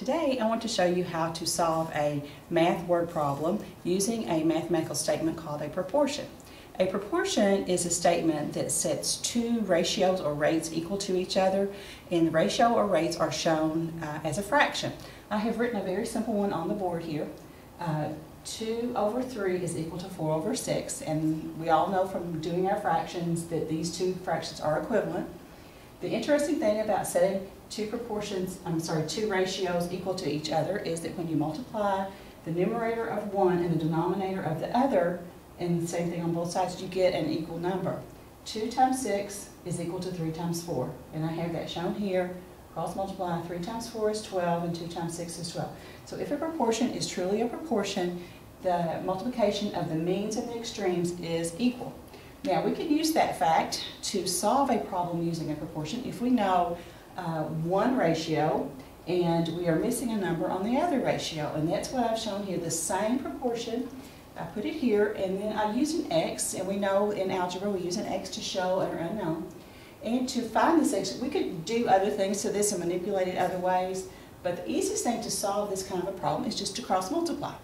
Today I want to show you how to solve a math word problem using a mathematical statement called a proportion. A proportion is a statement that sets two ratios or rates equal to each other, and the ratio or rates are shown as a fraction. I have written a very simple one on the board here. 2 over 3 is equal to 4 over 6, and we all know from doing our fractions that these two fractions are equivalent. The interesting thing about setting two ratios equal to each other is that when you multiply the numerator of one and the denominator of the other, and the same thing on both sides, you get an equal number. 2 times 6 is equal to 3 times 4, and I have that shown here. Cross multiply, 3 times 4 is 12, and 2 times 6 is 12. So if a proportion is truly a proportion, the multiplication of the means and the extremes is equal. Now, we can use that fact to solve a problem using a proportion if we know one ratio and we are missing a number on the other ratio, and that's what I've shown here, the same proportion. I put it here, and then I use an x, and we know in algebra we use an x to show an unknown. And to find this x, we could do other things to this and manipulate it other ways, but the easiest thing to solve this kind of a problem is just to cross multiply.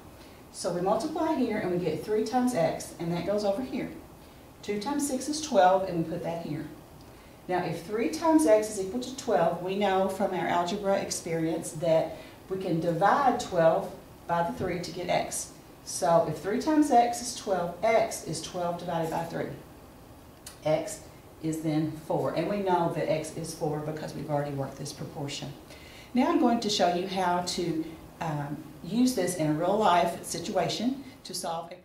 So we multiply here and we get 3 times x, and that goes over here. 2 times 6 is 12, and we put that here. Now, if 3 times x is equal to 12, we know from our algebra experience that we can divide 12 by the 3 to get x. So if 3 times x is 12, x is 12 divided by 3. X is then 4, and we know that x is 4 because we've already worked this proportion. Now I'm going to show you how to use this in a real life situation to solve a problem.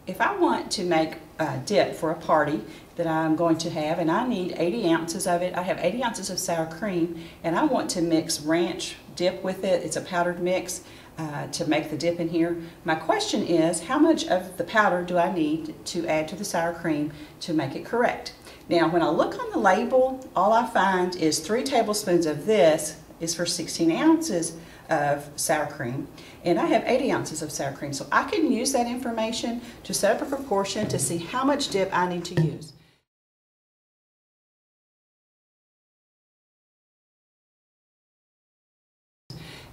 If I want to make a dip for a party that I'm going to have, and I need 80 ounces of it, I have 80 ounces of sour cream, and I want to mix ranch dip with it. It's a powdered mix to make the dip in here. My question is, how much of the powder do I need to add to the sour cream to make it correct? Now, when I look on the label, all I find is 3 tablespoons of this is for 16 ounces of sour cream, and I have 80 ounces of sour cream. So I can use that information to set up a proportion to see how much dip I need to use.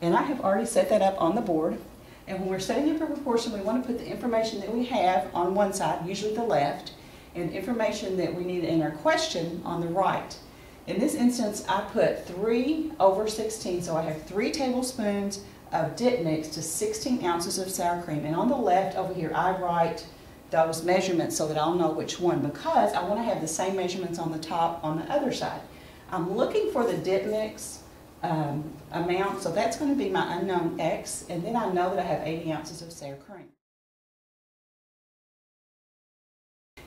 And I have already set that up on the board. And when we're setting up a proportion, we want to put the information that we have on one side, usually the left, and information that we need in our question on the right. In this instance, I put 3 over 16, so I have 3 tablespoons of dip mix to 16 ounces of sour cream. And on the left over here, I write those measurements so that I'll know which one, because I want to have the same measurements on the top on the other side. I'm looking for the dip mix amount, so that's going to be my unknown x, and then I know that I have 80 ounces of sour cream.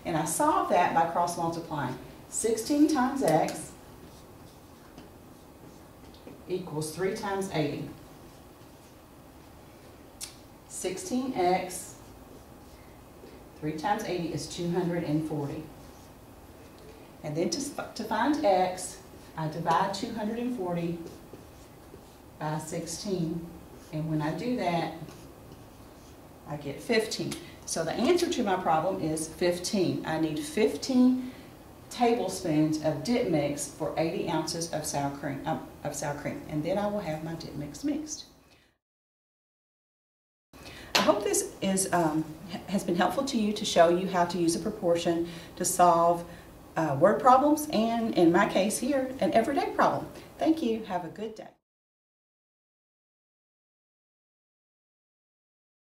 And I solve that by cross multiplying. 16 times x equals 3 times 80. 16x, 3 times 80 is 240. And then to find x, I divide 240 by 16. And when I do that, I get 15. So the answer to my problem is 15. I need 15 tablespoons of dip mix for 80 ounces of sour cream, and then I will have my dip mix mixed. I hope this has been helpful to you to show you how to use a proportion to solve word problems, and in my case here, an everyday problem. Thank you. Have a good day.